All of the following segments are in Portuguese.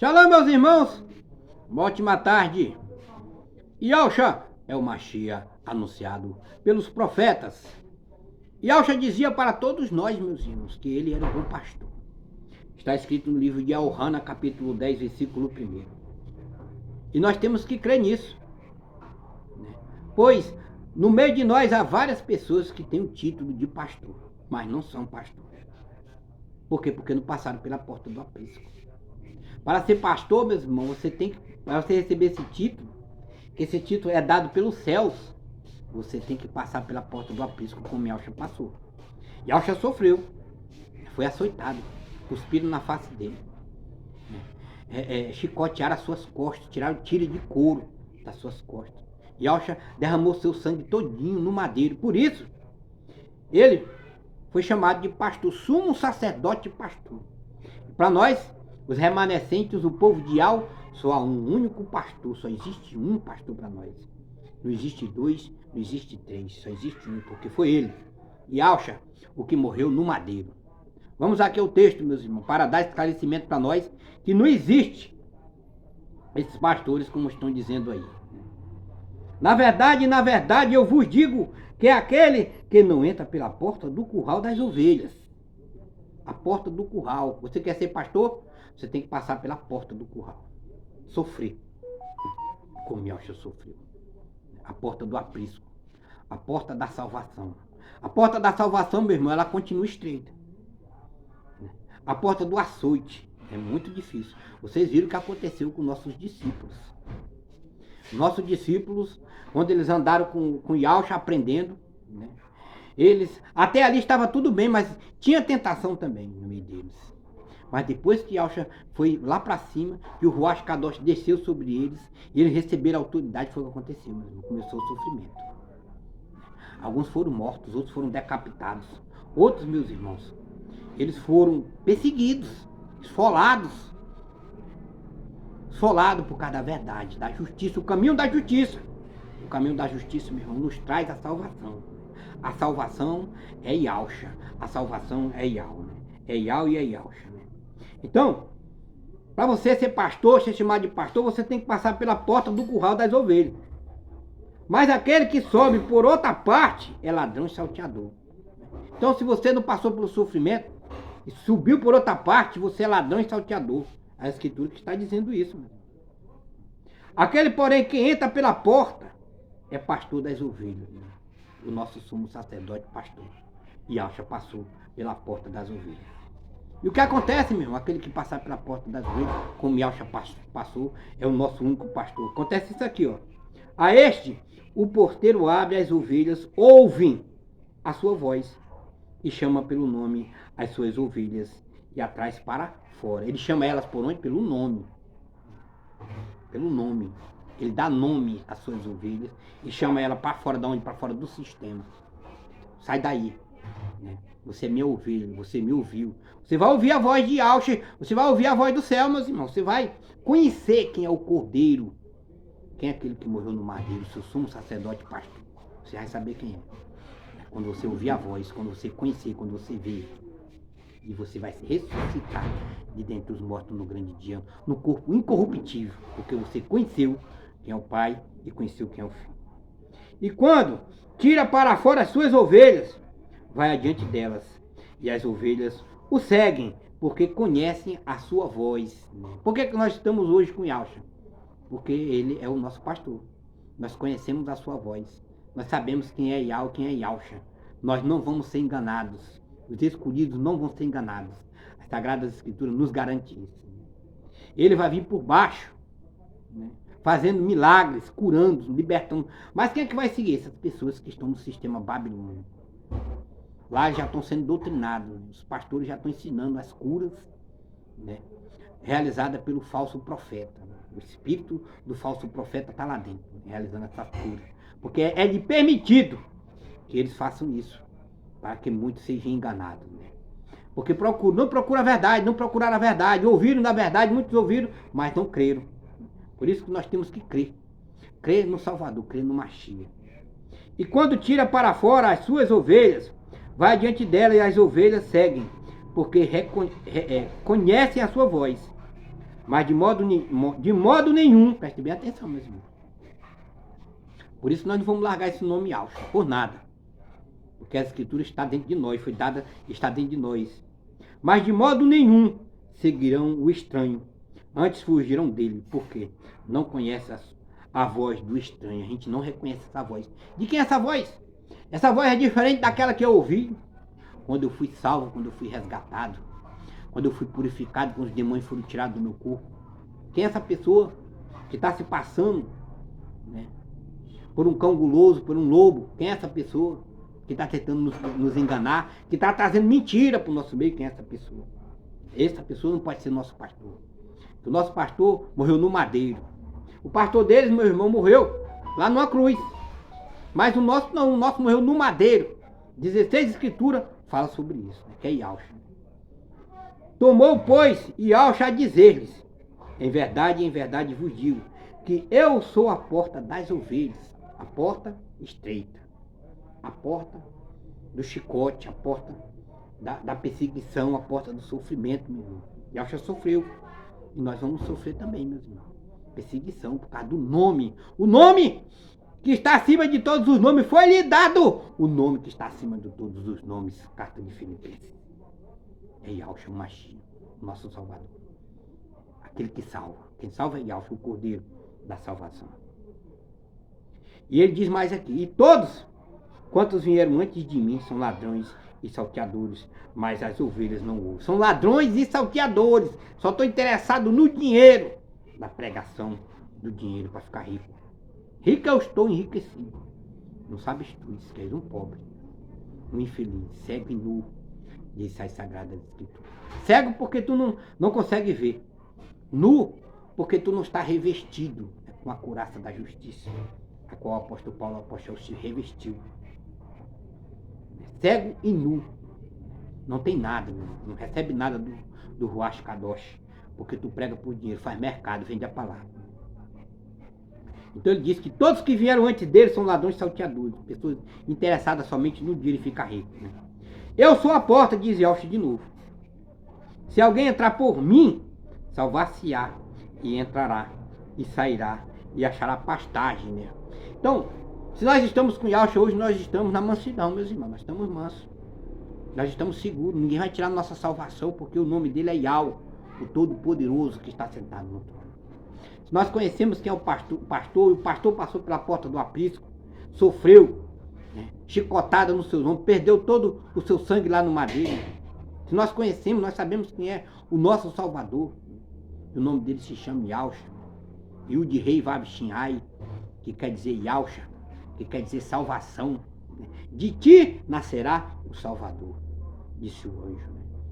Shalom, meus irmãos. Uma ótima tarde. Yahushua é o Mashiach anunciado pelos profetas. Yahushua dizia para todos nós, meus irmãos, que ele era o bom pastor. Está escrito no livro de Yohana, capítulo 10, versículo 1. E nós temos que crer nisso. Pois no meio de nós há várias pessoas que têm o título de pastor, mas não são pastores. Por quê? Porque não passaram pela porta do aprisco. Para ser pastor, meus irmãos, para você receber esse título, que esse título é dado pelos céus, você tem que passar pela porta do aprisco, como Yahushua passou. Yahushua sofreu, foi açoitado, cuspiram na face dele, chicotearam as suas costas, tiraram tira de couro das suas costas. Yahushua derramou seu sangue todinho no madeiro. Por isso, ele foi chamado de pastor, sumo sacerdote e pastor. Para nós, os remanescentes, o povo de Yahweh, só há um único pastor, só existe um pastor para nós. Não existe dois, não existe três, só existe um, porque foi ele, Yahushua, o que morreu no madeiro. Vamos aqui ao texto, meus irmãos, para dar esclarecimento para nós que não existe esses pastores como estão dizendo aí. Na verdade, eu vos digo que é aquele que não entra pela porta do curral das ovelhas. A porta do curral. Você quer ser pastor? Você tem que passar pela porta do curral. Sofrer. Como Yahushua sofreu. A porta do aprisco. A porta da salvação. A porta da salvação, meu irmão, ela continua estreita. A porta do açoite. É muito difícil. Vocês viram o que aconteceu com nossos discípulos. Nossos discípulos, quando eles andaram com Yahushua aprendendo, né? Eles, até ali estava tudo bem, mas tinha tentação também no meio deles. Mas depois que Yahushua foi lá para cima, que o Ruach Kadosh desceu sobre eles, e eles receberam a autoridade, foi o que aconteceu, mas começou o sofrimento. Alguns foram mortos, outros foram decapitados. Outros, meus irmãos, eles foram perseguidos, esfolados por causa da verdade, da justiça, o caminho da justiça. O caminho da justiça, meu irmão, nos traz a salvação. A salvação é Yahushua. A salvação é Yahweh. É Yahweh e é Yahushua. Então, para você ser pastor, ser chamado de pastor, você tem que passar pela porta do curral das ovelhas. Mas aquele que sobe por outra parte é ladrão e salteador. Então, se você não passou pelo sofrimento e subiu por outra parte, você é ladrão e salteador. A escritura que está dizendo isso. Aquele, porém, que entra pela porta é pastor das ovelhas. O nosso sumo sacerdote pastor. Yahushua passou pela porta das ovelhas. E o que acontece, meu irmão? Aquele que passar pela porta das ovelhas, como Yahushua passou, é o nosso único pastor. Acontece isso aqui, ó. A este, o porteiro abre, as ovelhas ouvem a sua voz e chama pelo nome as suas ovelhas e as traz para fora. Ele chama elas por onde? Pelo nome. Pelo nome. Ele dá nome às suas ovelhas e chama ela para fora. Da onde? Para fora do sistema. Sai daí. Né? Você é minha ovelha, você me ouviu. Você vai ouvir a voz de Yahushua, você vai ouvir a voz do céu, meus irmãos. Você vai conhecer quem é o Cordeiro, quem é aquele que morreu no madeiro, seu sumo sacerdote pastor. Você vai saber quem é. Quando você ouvir a voz, quando você conhecer, quando você ver. E você vai se ressuscitar de dentre os mortos no grande dia, no corpo incorruptível, porque você conheceu quem é o Pai e conheceu quem é o Filho. E quando tira para fora as suas ovelhas, vai adiante delas, e as ovelhas o seguem, porque conhecem a sua voz. Por que nós estamos hoje com Yahushua? Porque ele é o nosso pastor. Nós conhecemos a sua voz. Nós sabemos quem é Yahweh, quem é Yahushua. Nós não vamos ser enganados. Os escolhidos não vão ser enganados. As Sagradas Escrituras nos garantem isso. Ele vai vir por baixo, né, fazendo milagres, curando, libertando. Mas quem é que vai seguir? Essas pessoas que estão no sistema babilônico. Lá já estão sendo doutrinados. Os pastores já estão ensinando as curas, né, realizadas pelo falso profeta. O espírito do falso profeta está lá dentro, realizando essas curas. Porque é lhe permitido que eles façam isso, para que muitos sejam enganados. Né? Porque não procuram a verdade, não procuraram a verdade, ouviram da verdade, muitos ouviram, mas não creram. Por isso que nós temos que crer. Crer no Salvador, crer no Mashiach. E quando tira para fora as suas ovelhas, vai diante dela e as ovelhas seguem, porque conhecem a sua voz. Mas de modo nenhum, preste bem atenção, meus irmãos. Por isso nós não vamos largar esse nome Yahshua, por nada. Porque a Escritura está dentro de nós, foi dada, está dentro de nós. Mas de modo nenhum seguirão o estranho, antes fugirão dele, porque não conhece a voz do estranho. A gente não reconhece essa voz. De quem é essa voz? Essa voz é diferente daquela que eu ouvi quando eu fui salvo, quando eu fui resgatado, quando eu fui purificado, quando os demônios foram tirados do meu corpo. Quem é essa pessoa que está se passando, né, por um cão guloso, por um lobo? Quem é essa pessoa que está tentando nos enganar, que está trazendo mentira para o nosso meio? Quem é essa pessoa? Essa pessoa não pode ser nosso pastor. O nosso pastor morreu no madeiro. O pastor deles, meu irmão, morreu lá numa cruz. Mas o nosso não, o nosso morreu no madeiro. 16 Escrituras fala sobre isso, né, que é Yahshua. Tomou, pois, Yahshua a dizer-lhes: em verdade vos digo, que eu sou a porta das ovelhas, a porta estreita, a porta do chicote, a porta da perseguição, a porta do sofrimento, meu irmão. Yahshua sofreu, e nós vamos sofrer também, meus irmãos. Perseguição por causa do nome. O nome que está acima de todos os nomes foi lhe dado. O nome que está acima de todos os nomes, carta de Filipenses. É Yahshua Mashiach, nosso Salvador. Aquele que salva. Quem salva é Yahshua, o Cordeiro da salvação. E ele diz mais aqui: e todos quantos vieram antes de mim são ladrões e salteadores, mas as ovelhas não ouvem. São ladrões e salteadores. Só estou interessado no dinheiro, da pregação do dinheiro para ficar rico. Rico eu estou enriquecido. Não sabes tu, isso que és um pobre, um infeliz, cego e nu, diz as Sagradas Escrituras. Cego porque tu não consegue ver. Nu porque tu não está revestido com a couraça da justiça, a qual o apóstolo Paulo, o apóstolo, se revestiu. Cego e nu. Não tem nada, não recebe nada do Ruach Kadosh, porque tu prega por dinheiro, faz mercado, vende a palavra. Então ele diz que todos que vieram antes dele são ladrões e salteadores, pessoas interessadas somente no dinheiro e ficar rico, né? Eu sou a porta, diz Yahshua de novo. Se alguém entrar por mim, salvar-se-á, e entrará, e sairá, e achará pastagem, né? Então, se nós estamos com Yahshua hoje, nós estamos na mansidão, meus irmãos, nós estamos mansos. Nós estamos seguros, ninguém vai tirar nossa salvação, porque o nome dele é Yahweh, o Todo-Poderoso que está sentado no trono. Se nós conhecemos quem é o pastor, e o pastor passou pela porta do aprisco, sofreu, né, chicotada nos seus ombros, perdeu todo o seu sangue lá no madeiro. Se nós conhecemos, nós sabemos quem é o nosso Salvador. O nome dele se chama Yahshua, Yud Rei Vav Shinai, que quer dizer Yahshua, que quer dizer salvação. De ti nascerá o Salvador, disse o anjo.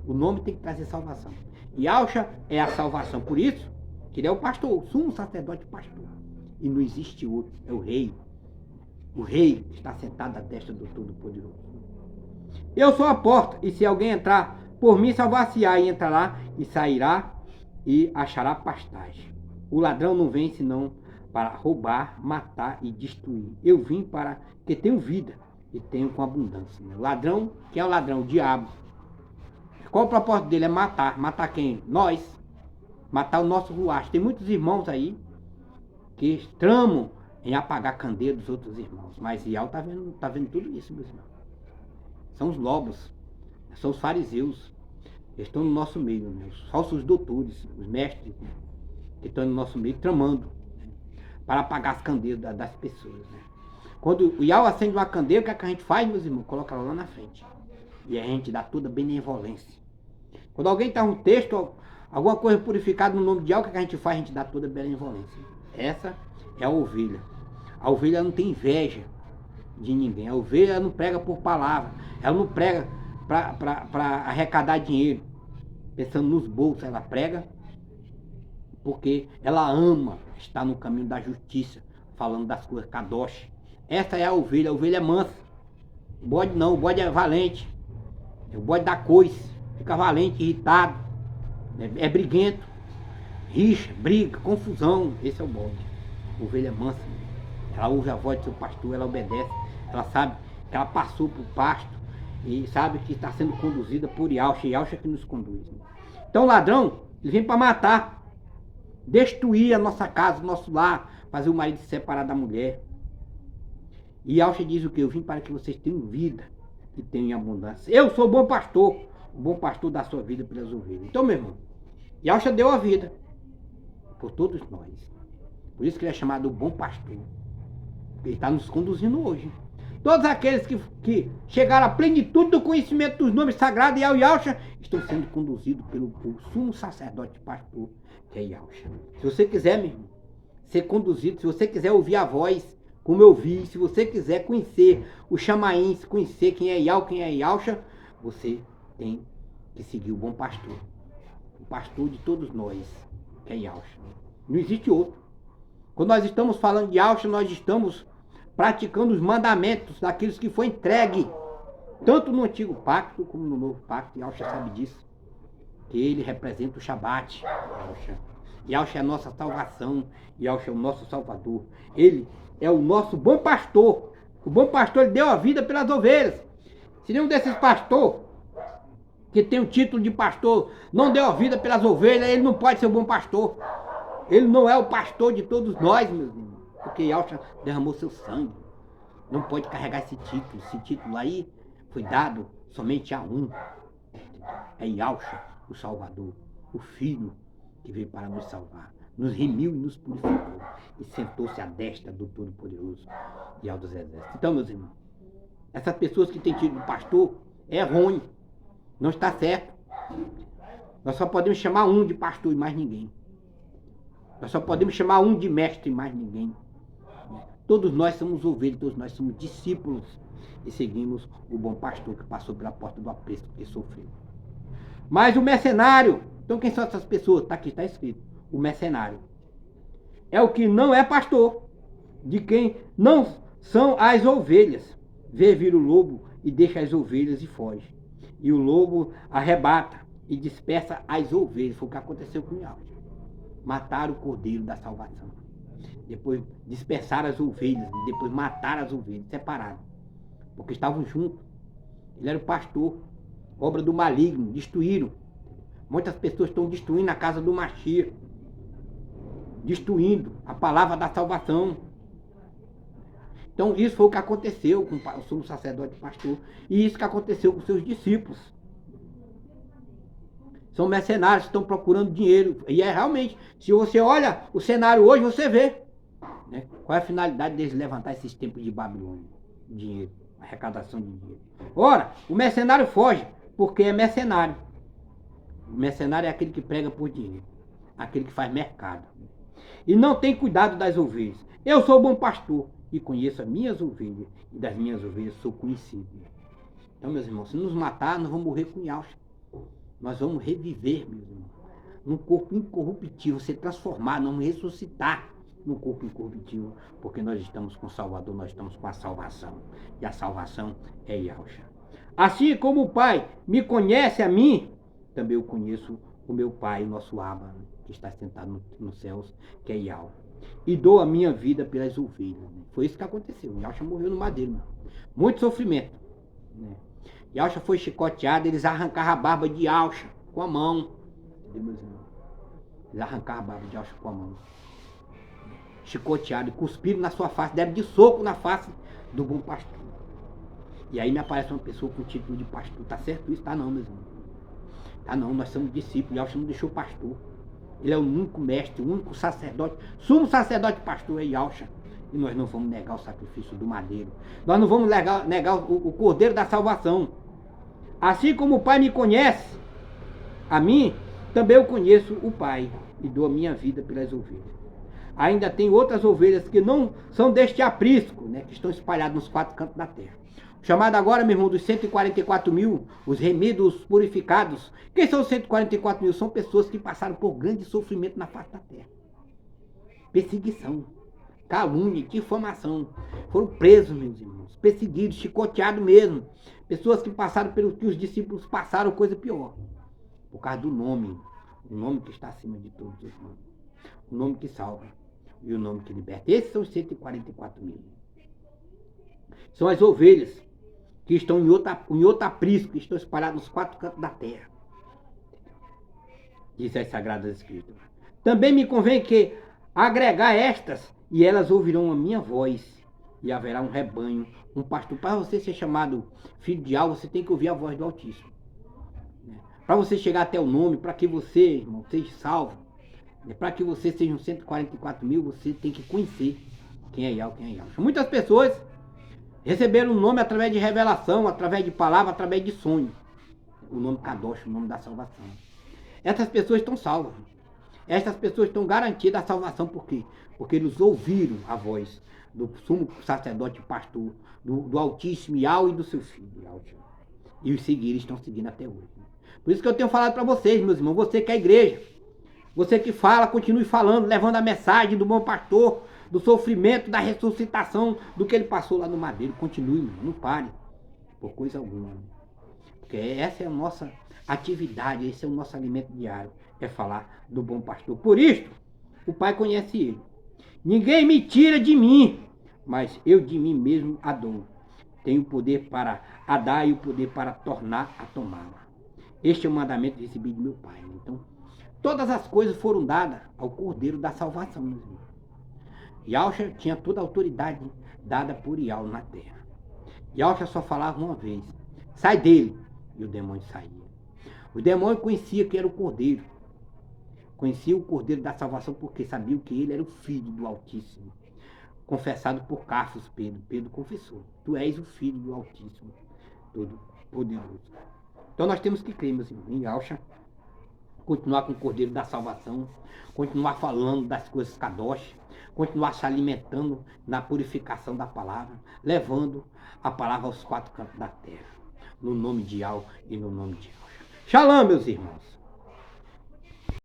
O nome tem que trazer salvação. Yahshua é a salvação, por isso que ele é o pastor, o sumo sacerdote pastor. E não existe outro, é o rei. O rei que está sentado à destra do Todo-Poderoso. Eu sou a porta, e se alguém entrar por mim, salvar-se-á, e entrará e sairá e achará pastagem. O ladrão não vem senão para roubar, matar e destruir. Eu vim para que tenham vida e tenham com abundância. O ladrão, quem é o ladrão? O diabo. Qual o propósito dele? É matar. Matar quem? Nós. Matar o nosso ruach. Tem muitos irmãos aí que tramam em apagar a candeia dos outros irmãos. Mas Yahweh está vendo tudo isso, meus irmãos. São os lobos, são os fariseus. Eles estão no nosso meio, né? Os falsos doutores, os mestres, né, que estão no nosso meio tramando, né, para apagar as candeias das pessoas. Né? Quando o Yahweh acende uma candeia, o que, é que a gente faz, meus irmãos? Coloca ela lá na frente. E a gente dá toda benevolência. Quando alguém está um texto, alguma coisa purificada no nome de Yahweh, o que a gente faz? A gente dá toda benevolência. Essa é a ovelha. A ovelha não tem inveja de ninguém. A ovelha não prega por palavra. Ela não prega para arrecadar dinheiro, pensando nos bolsos. Ela prega porque ela ama estar no caminho da justiça, falando das coisas kadosh. Essa é a ovelha é mansa. O bode não, o bode é valente. O bode dá coice, fica valente, irritado, é briguento, rixa, briga, confusão. Esse é o bode. A ovelha é mansa. Ela ouve a voz do seu pastor, ela obedece, ela sabe que ela passou por pasto e sabe que está sendo conduzida por Yahshua, Yahshua que nos conduz. Então o ladrão, ele vem para matar, destruir a nossa casa, o nosso lar, fazer o marido se separar da mulher. E Yahshua diz o que? Eu vim para que vocês tenham vida e tenham em abundância. Eu sou o bom pastor dá a sua vida pelas ovelhas. Então, meu irmão, Yahshua deu a vida por todos nós. Por isso que ele é chamado o bom pastor. Ele está nos conduzindo hoje. Todos aqueles que chegaram à plenitude do conhecimento dos nomes sagrados e ao Yahshua estão sendo conduzidos pelo sumo sacerdote pastor, que é Yahshua. Se você quiser, meu irmão, ser conduzido, se você quiser ouvir a voz, como eu vi, se você quiser conhecer o Chamaim, conhecer quem é Yahweh, quem é Yahshua, você tem que seguir o bom pastor. O pastor de todos nós, que é Yahshua. Não existe outro. Quando nós estamos falando de Yahshua, nós estamos praticando os mandamentos daqueles que foi entregue, tanto no antigo pacto como no novo pacto. Yahshua sabe disso. Que ele representa o Shabat. Yahshua é a nossa salvação. Yahshua é o nosso Salvador. Ele é o nosso bom pastor. O bom pastor, ele deu a vida pelas ovelhas. Se nenhum desses pastores que tem o título de pastor não deu a vida pelas ovelhas, ele não pode ser o bom pastor. Ele não é o pastor de todos nós, meus irmãos. Porque Yahshua derramou seu sangue. Não pode carregar esse título. Esse título aí foi dado somente a um. É Yahshua, o Salvador, o Filho que veio para nos salvar. Nos remiu e nos purificou. E sentou-se à destra do Todo-Poderoso e ao dos Exércitos. Então, meus irmãos, essas pessoas que têm título de pastor é ruim. Não está certo. Nós só podemos chamar um de pastor e mais ninguém. Nós só podemos chamar um de mestre e mais ninguém. Todos nós somos ovelhas, todos nós somos discípulos e seguimos o bom pastor que passou pela porta do apreço que sofreu. Mas o mercenário, então quem são essas pessoas? Está aqui, está escrito. O mercenário é o que não é pastor, de quem não são as ovelhas. Vê vir o lobo e deixa as ovelhas e foge. E o lobo arrebata e dispersa as ovelhas. Foi o que aconteceu com Yahshua. Mataram o cordeiro da salvação. Depois dispersaram as ovelhas. E depois mataram as ovelhas, separaram. Porque estavam juntos. Ele era o pastor. Obra do maligno. Destruíram. Muitas pessoas estão destruindo a casa do Mashiach. Destruindo a palavra da salvação. Então isso foi o que aconteceu com o sumo sacerdote pastor. E isso que aconteceu com seus discípulos. São mercenários que estão procurando dinheiro. E é realmente, se você olha o cenário hoje, você vê, né, qual é a finalidade deles levantar esses templos de Babilônia. Dinheiro, arrecadação de dinheiro. Ora, o mercenário foge, porque é mercenário. O mercenário é aquele que prega por dinheiro. Aquele que faz mercado. E não tem cuidado das ovelhas. Eu sou o bom pastor e conheço as minhas ovelhas. E das minhas ovelhas sou conhecido. Então, meus irmãos, se nos matar, nós vamos morrer com Yahshua. Nós vamos reviver, meus irmãos, num corpo incorruptível, ser transformado, não ressuscitar num corpo incorruptível, porque nós estamos com o Salvador, nós estamos com a salvação. E a salvação é Yahshua. Assim como o Pai me conhece a mim, também eu conheço o meu Pai, o nosso Abba, que está sentado nos céus, que é Yahweh. E dou a minha vida pelas ovelhas. Foi isso que aconteceu. Yahshua morreu no madeiro. Muito sofrimento. Né? Yahshua foi chicoteado, eles arrancaram a barba de Yahshua com a mão. Entendeu, meus irmãos? Eles arrancaram a barba de Yahshua com a mão. Chicoteado, cuspiram na sua face, deram de soco na face do bom pastor. E aí me aparece uma pessoa com o título de pastor. Tá certo isso? Tá não, meus irmãos. Tá não, nós somos discípulos. Yahshua não deixou pastor. Ele é o único mestre, o único sacerdote. Sumo sacerdote pastor é Yahshua. E nós não vamos negar o sacrifício do madeiro. Nós não vamos negar o cordeiro da salvação. Assim como o Pai me conhece, a mim, também eu conheço o Pai e dou a minha vida pelas ovelhas. Ainda tem outras ovelhas que não são deste aprisco, né, que estão espalhadas nos quatro cantos da terra. Chamado agora, meu irmão, dos 144 mil, os remidos purificados. Quem são os 144 mil? São pessoas que passaram por grande sofrimento na face da terra. Perseguição, calúnia, difamação. Foram presos, meus irmãos, perseguidos, chicoteados mesmo. Pessoas que passaram pelo que os discípulos passaram, coisa pior. Por causa do nome, o nome que está acima de todos os nomes. O nome que salva e o nome que liberta. Esses são os 144 mil. São as ovelhas que estão em outro aprisco, que estão espalhadas nos quatro cantos da terra. Diz as Sagradas Escrituras. Também me convém que agregar estas, e elas ouvirão a minha voz, e haverá um rebanho, um pastor. Para você ser chamado filho de Yahweh, você tem que ouvir a voz do Altíssimo. Para você chegar até o nome, para que você, irmão, seja salvo, para que você seja um 144 mil, você tem que conhecer quem é Yahweh, quem é Yahweh. Muitas pessoas receberam o nome através de revelação, através de palavra, através de sonho. O nome Kadosh, o nome da salvação. Essas pessoas estão salvas. Essas pessoas estão garantidas a salvação. Por quê? Porque eles ouviram a voz do sumo sacerdote pastor, do Altíssimo Yahweh e do seu filho. E os seguidores estão seguindo até hoje. Por isso que eu tenho falado para vocês, meus irmãos, você que é a igreja, você que fala, continue falando, levando a mensagem do bom pastor, do sofrimento, da ressuscitação, do que ele passou lá no madeiro. Continue, não pare, por coisa alguma. Porque essa é a nossa atividade, esse é o nosso alimento diário, é falar do bom pastor. Por isso, o Pai conhece ele. Ninguém me tira de mim, mas eu de mim mesmo a dou. Tenho o poder para a dar e o poder para tornar a tomá-la. Este é o mandamento recebido do meu Pai. Então, todas as coisas foram dadas ao Cordeiro da Salvação, meus irmãos. Yahshua tinha toda a autoridade dada por Yahweh na terra. Yahshua só falava uma vez: sai dele, e o demônio saía. O demônio conhecia que era o Cordeiro. Conhecia o Cordeiro da Salvação porque sabia que ele era o Filho do Altíssimo. Confessado por Cafos Pedro. Pedro confessou: tu és o Filho do Altíssimo, todo poderoso. Então nós temos que crer, meus irmãos, em Yahshua, continuar com o Cordeiro da Salvação, continuar falando das coisas Kadosh, continuar se alimentando na purificação da palavra, levando a palavra aos quatro cantos da terra, no nome de Yahweh e no nome de Yahshua. Shalom, meus irmãos.